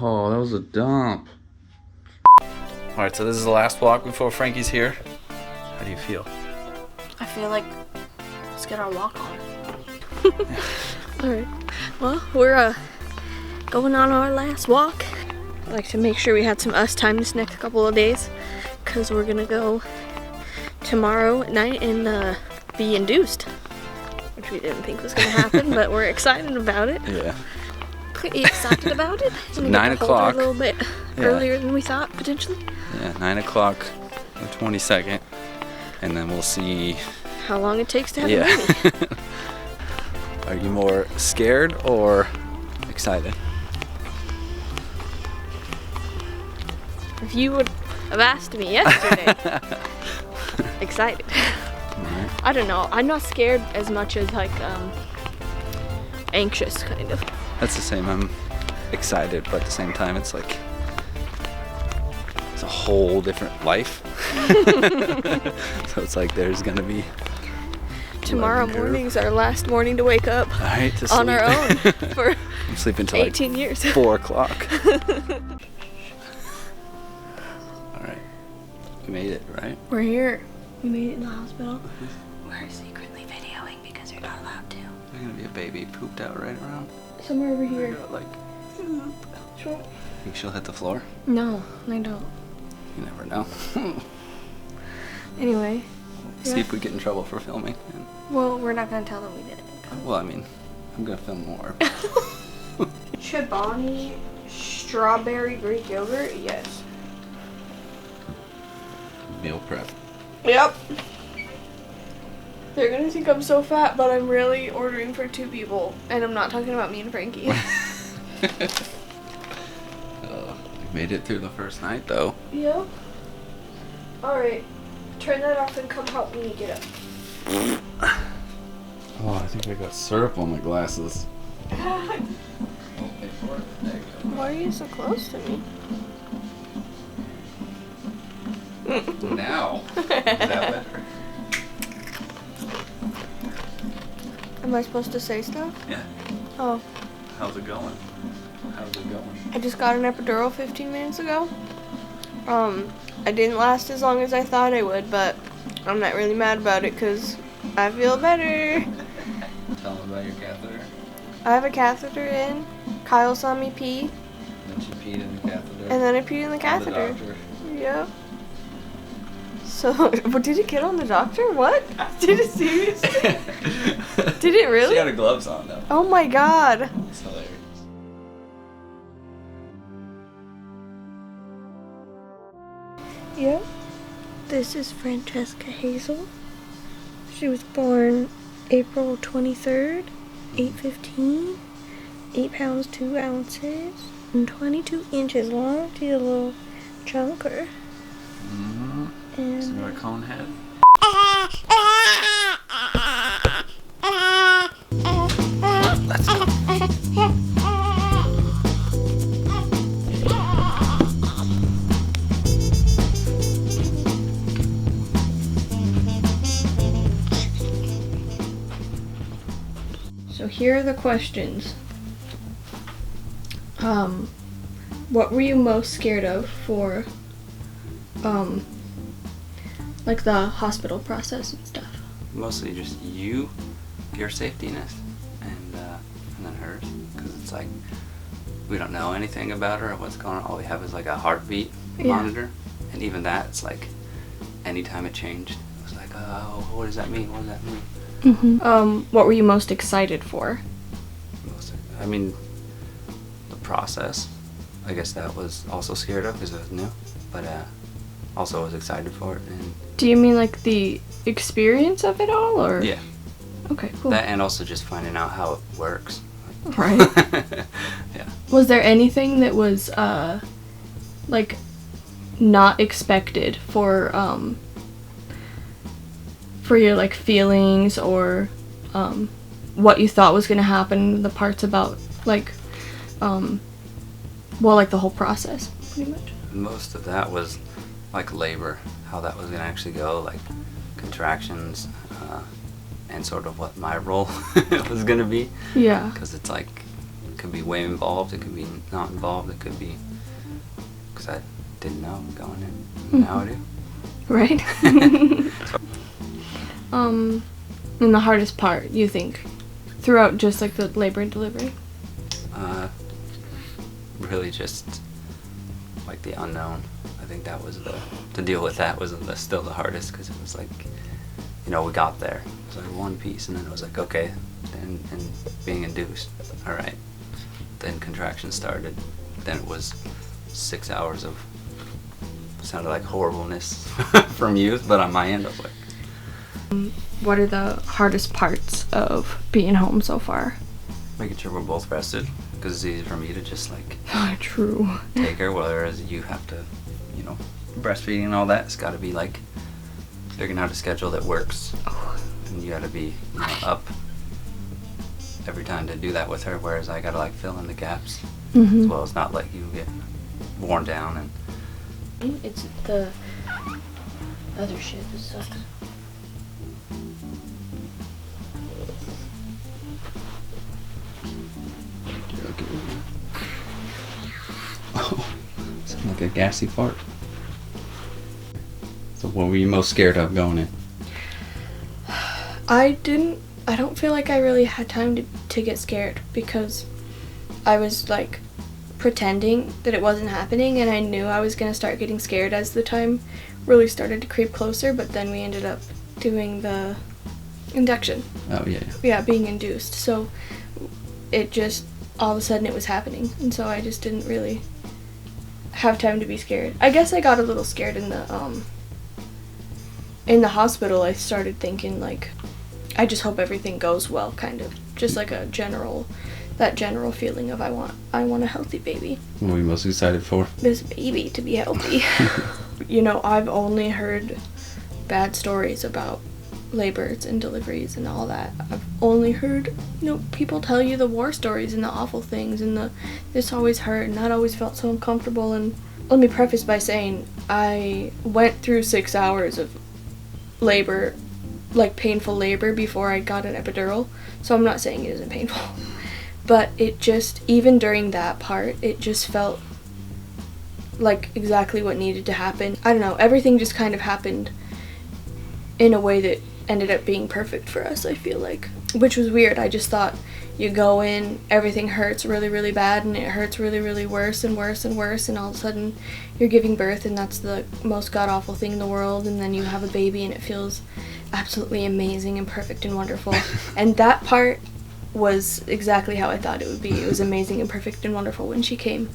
Oh, that was a dump. Alright, so this is the last walk before Frankie's here. How do you feel? I feel like let's get our walk on. Alright, well, we're going on our last walk. I like to make sure we had some us time this next couple of days, because we're gonna go tomorrow night and be induced, which we didn't think was gonna happen, but we're excited about it. Yeah. Pretty excited about it. So 9 o'clock. A little bit earlier than we thought, potentially. Yeah, 9 o'clock, the 22nd, and then we'll see how long it takes to have a baby. Are you more scared or excited? If you would have asked me yesterday, excited. Right. I don't know. I'm not scared as much as like anxious, kind of. That's the same. I'm excited, but at the same time, it's like it's a whole different life. So it's like there's gonna be tomorrow morning's our last morning to wake up on our own for I'm sleeping till 18 years. 4 o'clock. All right, we made it, right? We're here. We made it in the hospital. We're secretly videoing because you're not allowed to. There's gonna be a baby pooped out right around. Somewhere over here. Like, Sure. think she'll hit the floor? No, I don't. You never know. Anyway. See if we get in trouble for filming. Well, we're not gonna tell them we did it. Well, I mean, I'm gonna film more. Chobani strawberry Greek yogurt, yes. Meal prep. Yep. They're gonna think I'm so fat, but I'm really ordering for 2 people. And I'm not talking about me and Frankie. We made it through the first night, though. Yep. Alright. Turn that off and come help me get up. Oh, I think I got syrup on my glasses. Why are you so close to me? Now. Is that better? Am I supposed to say stuff? Yeah. Oh. How's it going? How's it going? I just got an epidural 15 minutes ago. I didn't last as long as I thought I would, but I'm not really mad about it because I feel better. Tell them about your catheter. I have a catheter in. Kyle saw me pee. Then she peed in the catheter. And then I peed in the catheter. Yep. So, what, did it get on the doctor? What? Did it seriously? Did it really? She had her gloves on, though. Oh my god. It's hilarious. Yep. This is Francesca Hazel. She was born April 23rd, 8/15, 8 pounds 2 ounces, and 22 inches long. She's a little chunker. Mm-hmm. And Is there a cone head? Let's go. so here are the questions. What were you most scared of for, like the hospital process and stuff? Mostly just your safetyness, and then hers, because it's like we don't know anything about her or what's going on. All we have is like a heartbeat monitor, and even that, it's like anytime it changed, it was like, oh, what does that mean? What does that mean? Mm-hmm. What were you most excited for? I mean, the process. I guess that was also scared of because it was new, but also was excited for it. And do you mean like the experience of it all, or? yeah. Okay, cool. That, and also just finding out how it works. Right. Yeah. Was there anything that was like not expected for your like feelings or what you thought was gonna happen? The parts about like well, like the whole process, pretty much. Most of that was like labor, how that was gonna actually go, like contractions, and understand sort of what my role was gonna be. Yeah. Because it's like, it could be way involved, it could be not involved, it could be, because I didn't know going in. Now I do. Right? And the hardest part, you think, throughout just like the labor and delivery? Really just like the unknown. I think that was to deal with that was still the hardest, because it was like, you know, we got there. It was like one piece, and then it was like, okay, then and being induced. All right. Then contractions started. Then it was 6 hours of, sounded like horribleness from youth, but on my end, I was like, what are the hardest parts of being home so far? making sure we're both rested, because it's easy for me to just like True. take her, whereas you have to, you know, breastfeeding and all that. It's got to be like figuring out a schedule that works, and you got to be, you know, up every time to do that with her. Whereas I got to like fill in the gaps as well. It's not like you get worn down and. It's the other shit that sucks. Oh, sounds like a gassy fart. So what were you most scared of going in? I don't feel like I really had time to get scared, because I was like pretending that it wasn't happening, and I knew I was going to start getting scared as the time really started to creep closer, but then we ended up doing the induction. Oh, yeah. Yeah, being induced. So it just, all of a sudden it was happening, and so I just didn't really have time to be scared. I guess I got a little scared in the hospital. I started thinking like, I just hope everything goes well, kind of. Just like that general feeling of I want a healthy baby. What were you most excited for? This baby to be healthy. You know, I've only heard bad stories about labors and deliveries and all that. I've only heard, you know, people tell you the war stories and the awful things and the this always hurt and that always felt so uncomfortable. And let me preface by saying I went through 6 hours of labor, like painful labor, before I got an epidural, so I'm not saying it isn't painful. But it just, even during that part, it just felt like exactly what needed to happen. I don't know, everything just kind of happened in a way that ended up being perfect for us, I feel like. Which was weird. I just thought you go in, everything hurts really, really bad, and it hurts really, really worse and worse and worse, and all of a sudden you're giving birth, and that's the most god-awful thing in the world, and then you have a baby, and it feels absolutely amazing and perfect and wonderful. And that part was exactly how I thought it would be. It was amazing and perfect and wonderful when she came.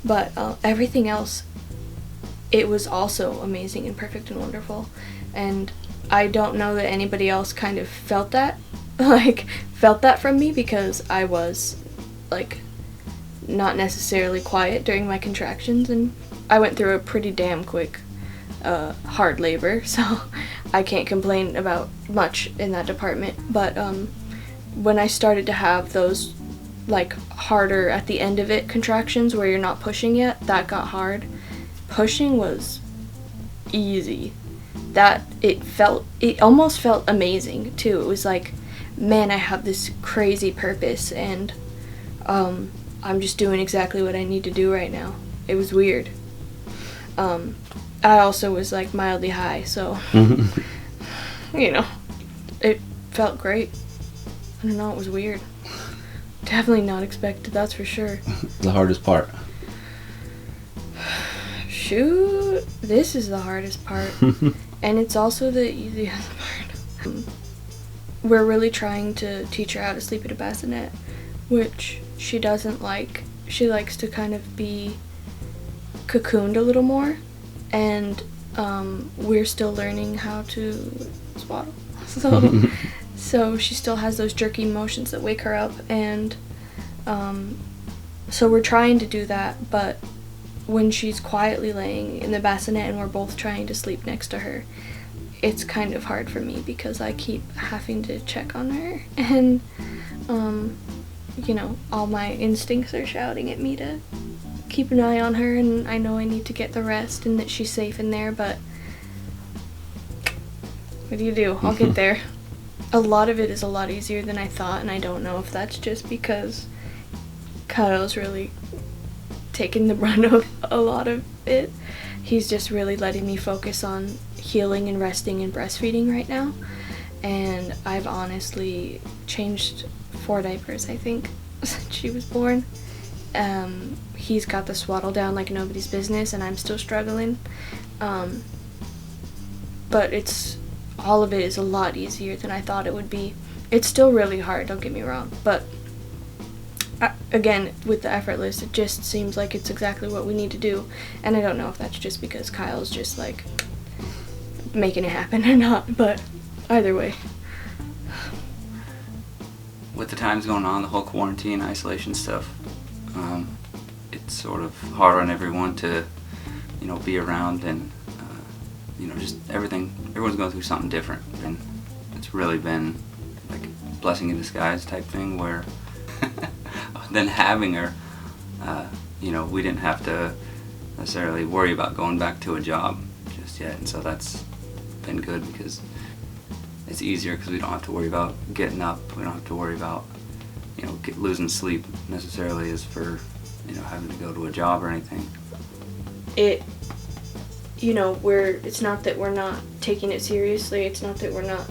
But everything else, it was also amazing and perfect and wonderful. And I don't know that anybody else kind of felt that from me, because I was like not necessarily quiet during my contractions, and I went through a pretty damn quick hard labor, so I can't complain about much in that department. But when I started to have those like harder at the end of it contractions where you're not pushing yet, that got hard. Pushing was easy. It almost felt amazing too. It was like, man, I have this crazy purpose, and I'm just doing exactly what I need to do right now. It was weird. I also was like mildly high, so you know, it felt great. I don't know, it was weird. Definitely not expected, that's for sure. The hardest part. Shoot, this is the hardest part. And it's also the easiest part. We're really trying to teach her how to sleep in a bassinet, which she doesn't like. She likes to kind of be cocooned a little more, and we're still learning how to swaddle. So she still has those jerky motions that wake her up, and so we're trying to do that, but when she's quietly laying in the bassinet and we're both trying to sleep next to her, it's kind of hard for me because I keep having to check on her, and you know, all my instincts are shouting at me to keep an eye on her, and I know I need to get the rest and that she's safe in there, but what do? I'll get there. a lot of it is a lot easier than I thought, and I don't know if that's just because Kyle's really taking the brunt of a lot of it. He's just really letting me focus on healing and resting and breastfeeding right now. And I've honestly changed 4 diapers, I think, since she was born. He's got the swaddle down like nobody's business, and I'm still struggling. But all of it is a lot easier than I thought it would be. It's still really hard, don't get me wrong, but again, with the effortless, it just seems like it's exactly what we need to do. And I don't know if that's just because Kyle's just like making it happen or not, but either way. With the times going on, the whole quarantine, isolation stuff, it's sort of hard on everyone to, be around, and just everyone's going through something different, and it's really been like a blessing in disguise type thing, where then having her, we didn't have to necessarily worry about going back to a job just yet, and so that's been good because it's easier because we don't have to worry about getting up, we don't have to worry about losing sleep necessarily as for having to go to a job or anything. It's not that we're not taking it seriously, it's not that we're not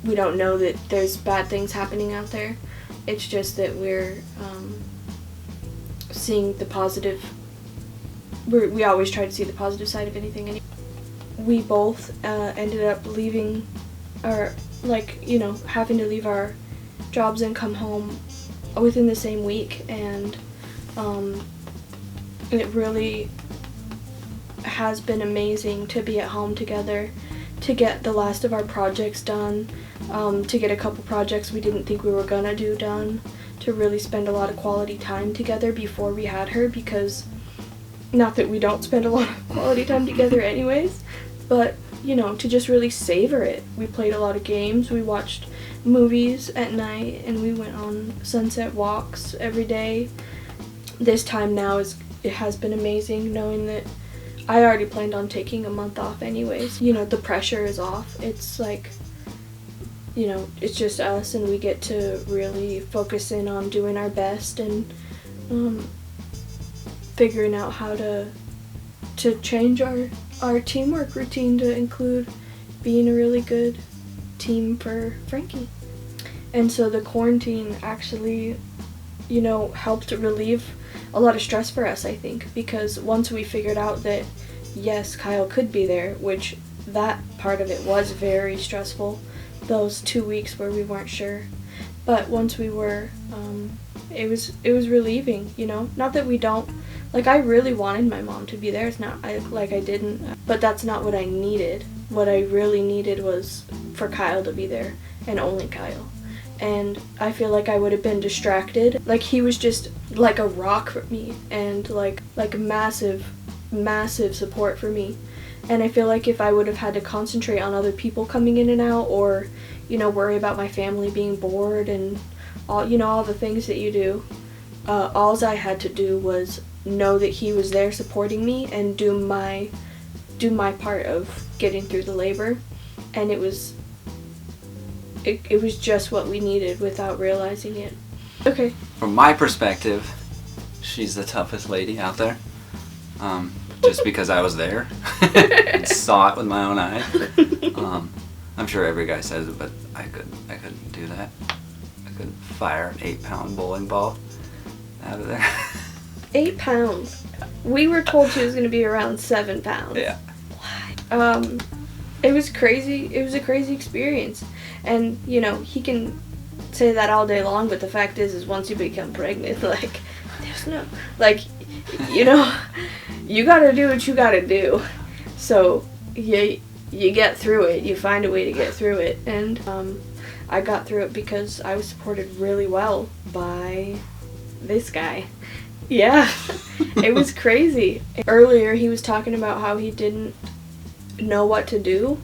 we don't know that there's bad things happening out there. It's just that we're seeing the positive. We always try to see the positive side of anything. We both ended up leaving having to leave our jobs and come home within the same week, and it really has been amazing to be at home together, to get the last of our projects done, to get a couple projects we didn't think we were gonna do done, to really spend a lot of quality time together before we had her, because not that we don't spend a lot of quality time together anyways, but to just really savor it. We played a lot of games, we watched movies at night, and we went on sunset walks every day. This time now it has been amazing, knowing that I already planned on taking a month off anyways. The pressure is off. It's like, it's just us, and we get to really focus in on doing our best and figuring out how to change our teamwork routine to include being a really good team for Frankie. And so the quarantine actually, helped relieve a lot of stress for us, I think, because once we figured out that, yes, Kyle could be there, which that part of it was very stressful, those 2 weeks where we weren't sure. But once we were, it was relieving, Not that we don't, I really wanted my mom to be there. It's not, I didn't, but that's not what I needed. What I really needed was for Kyle to be there, and only Kyle. And I feel like I would have been distracted. He was just like a rock for me, and like massive, massive support for me. And I feel like if I would have had to concentrate on other people coming in and out, or, worry about my family being bored and all the things that you do, all I had to do was know that he was there supporting me and do my part of getting through the labor. And it was just what we needed without realizing it. Okay. From my perspective, she's the toughest lady out there. Just because I was there and saw it with my own eyes. I'm sure every guy says it, but I couldn't do that. I couldn't fire an 8-pound bowling ball out of there. 8 pounds. We were told she was going to be around 7 pounds. Yeah. What? It was crazy. It was a crazy experience. And, he can say that all day long, but the fact is once you become pregnant, there's no, you gotta do what you gotta do. So, you get through it. You find a way to get through it. And, I got through it because I was supported really well by this guy. Yeah. It was crazy. Earlier, he was talking about how he didn't know what to do.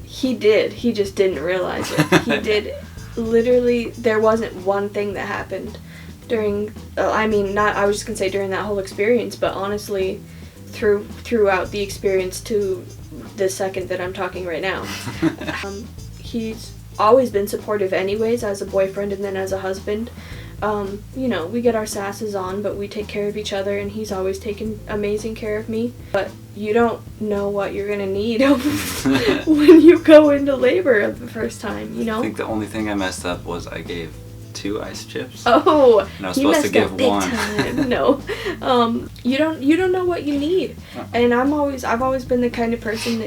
He did. He just didn't realize it. He did. Literally, there wasn't one thing that happened during, I was just going to say during that whole experience, but honestly, throughout the experience to the second that I'm talking right now. He's always been supportive anyways, as a boyfriend and then as a husband. You know, we get our sasses on, but we take care of each other, and he's always taken amazing care of me. But you don't know what you're gonna need when you go into labor the first time, you know? I think the only thing I messed up was I gave 2 ice chips. Oh, and I was supposed to give 1. No, you don't know what you need, and I've always been the kind of person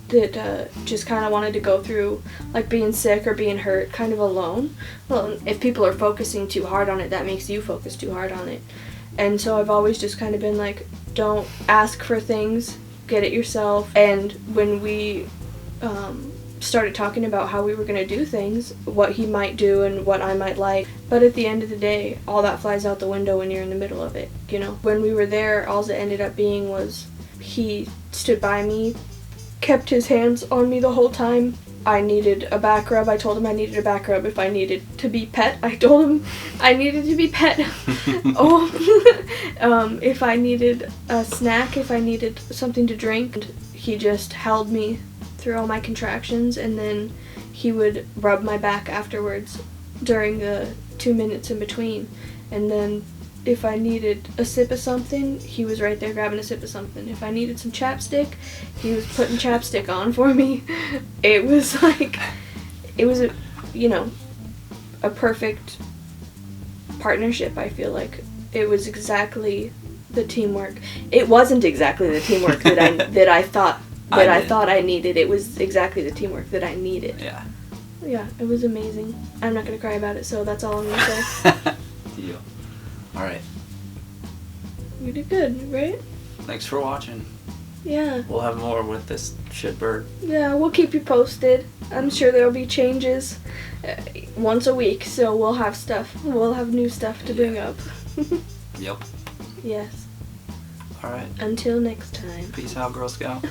that just kind of wanted to go through like being sick or being hurt kind of alone. Well, if people are focusing too hard on it, that makes you focus too hard on it. And so I've always just kind of been like, don't ask for things, get it yourself. And when we started talking about how we were going to do things, what he might do and what I might like, but at the end of the day, all that flies out the window when you're in the middle of it, you know? When we were there, all it ended up being was he stood by me, kept his hands on me the whole time. I needed a back rub. I told him I needed a back rub. If I needed to be pet, I told him I needed to be pet. If I needed a snack, if I needed something to drink, he just held me through all my contractions, and then he would rub my back afterwards during the 2 minutes in between. And then if I needed a sip of something, he was right there grabbing a sip of something. If I needed some chapstick, he was putting chapstick on for me. It was like, it was a perfect partnership, I feel like. It was exactly the teamwork. It wasn't exactly the teamwork that I thought I needed. It was exactly the teamwork that I needed. Yeah. Yeah, it was amazing. I'm not gonna cry about it, so that's all I'm gonna say. Deal. Alright. We did good, right? Thanks for watching. Yeah. We'll have more with this shitbird. Yeah, we'll keep you posted. I'm sure there'll be changes once a week, so we'll have stuff. We'll have new stuff to bring up. Yep. Yes. Alright. Until next time. Peace out, Girl Scout.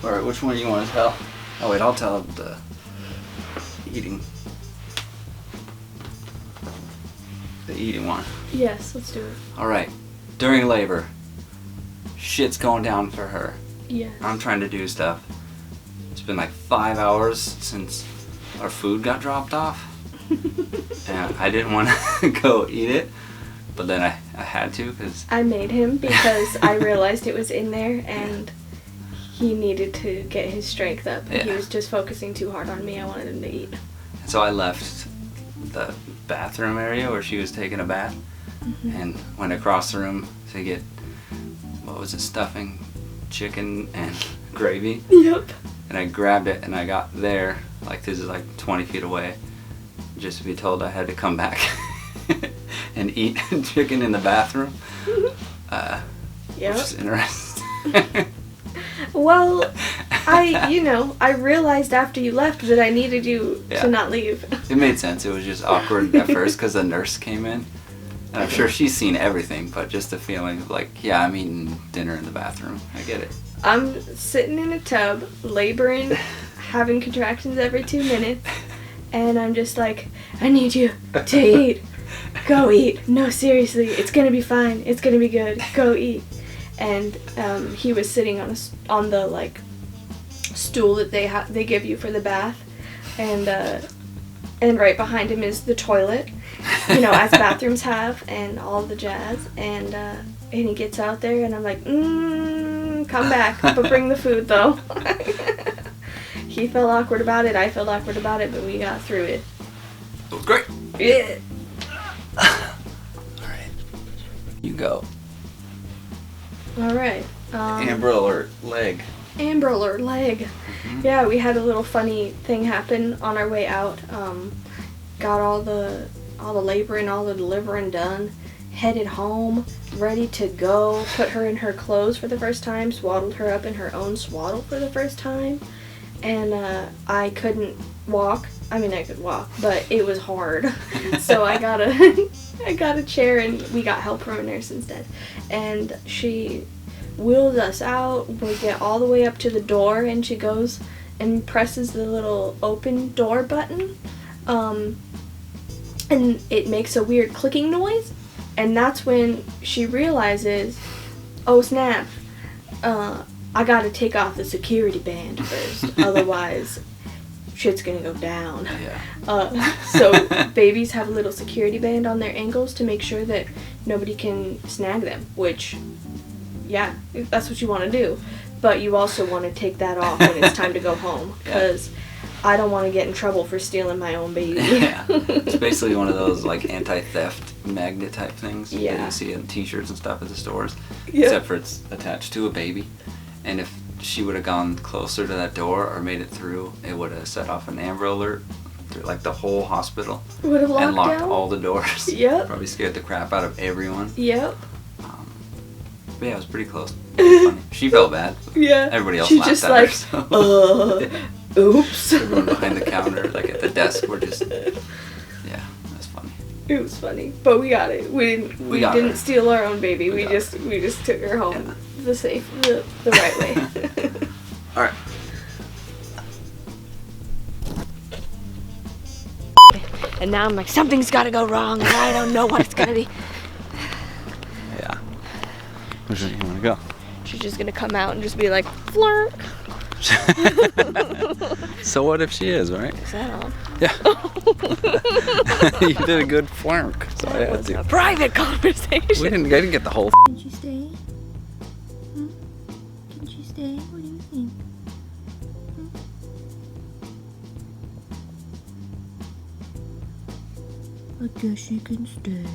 Alright, which one do you want to tell? Oh wait, I'll tell the eating. The eating one. Yes, let's do it. Alright. During labor, shit's going down for her. Yeah. I'm trying to do stuff. It's been like 5 hours since our food got dropped off. And I didn't want to go eat it, but then I had to because I made him because I realized it was in there and he needed to get his strength up. Yeah. He was just focusing too hard on me. I wanted him to eat. So I left the bathroom area where she was taking a bath and went across the room to get, what was it, stuffing, chicken and gravy. Yep. And I grabbed it and I got there, like this is like 20 feet away, just to be told I had to come back and eat chicken in the bathroom. Yep. Which is interesting. Well, I realized after you left that I needed you to not leave. It made sense. It was just awkward at first because the nurse came in. And I'm sure she's seen everything, but just the feeling of like, yeah, I'm eating dinner in the bathroom. I get it. I'm sitting in a tub, laboring, having contractions every 2 minutes, and I'm just like, I need you to eat. Go eat. No, seriously, it's gonna be fine. It's gonna be good. Go eat. And he was sitting on the like stool that they give you for the bath, and right behind him is the toilet, as bathrooms have, and all the jazz. And he gets out there, and I'm like, come back, but bring the food though. He felt awkward about it. I felt awkward about it, but we got through it. It was great. Yeah. All right, you go. All right. Amber Alert leg. Amber Alert leg. Mm-hmm. Yeah, we had a little funny thing happen on our way out. Got all the laboring, all the delivering done. Headed home, ready to go. Put her in her clothes for the first time. Swaddled her up in her own swaddle for the first time. And I couldn't walk. I mean, I could walk, but it was hard. So I got a chair, and we got help from a nurse instead. And she wheels us out. We get all the way up to the door, and she goes and presses the little open door button. And it makes a weird clicking noise. And that's when she realizes, oh snap, I gotta take off the security band first, otherwise shit's gonna go down. Yeah. So babies have a little security band on their ankles to make sure that nobody can snag them, which, yeah, that's what you want to do. But you also want to take that off when it's time to go home, because I don't want to get in trouble for stealing my own baby. Yeah. It's basically one of those like anti-theft magnet type things that Yeah. you see in t-shirts and stuff at the stores. Yeah. Except for it's attached to a baby. And if she would have gone closer to that door or made it through, it would have set off an Amber Alert through like the whole hospital. Would have locked and locked down? all the doors. Yep. Probably scared the crap out of everyone. Yep. But yeah, it was pretty close. Pretty funny. She felt bad. Yeah. Everybody else She's laughed just at like, her. So. oops. Everyone behind the counter, like at the desk, were just, yeah, that's funny. It was funny, but we got it. We didn't steal our own baby. We just took her home the right way. All right. And now I'm like, something's got to go wrong, and I don't know what it's gonna be. Yeah. Where's you want to go? She's just gonna come out and just be like, flirt. So what if she is, right? Is that on? Yeah. You did a good flark. So That was a private conversation. I didn't get the whole. Can't you stay? Hmm? Can't you stay? What do you think? Hmm? I guess you can stay.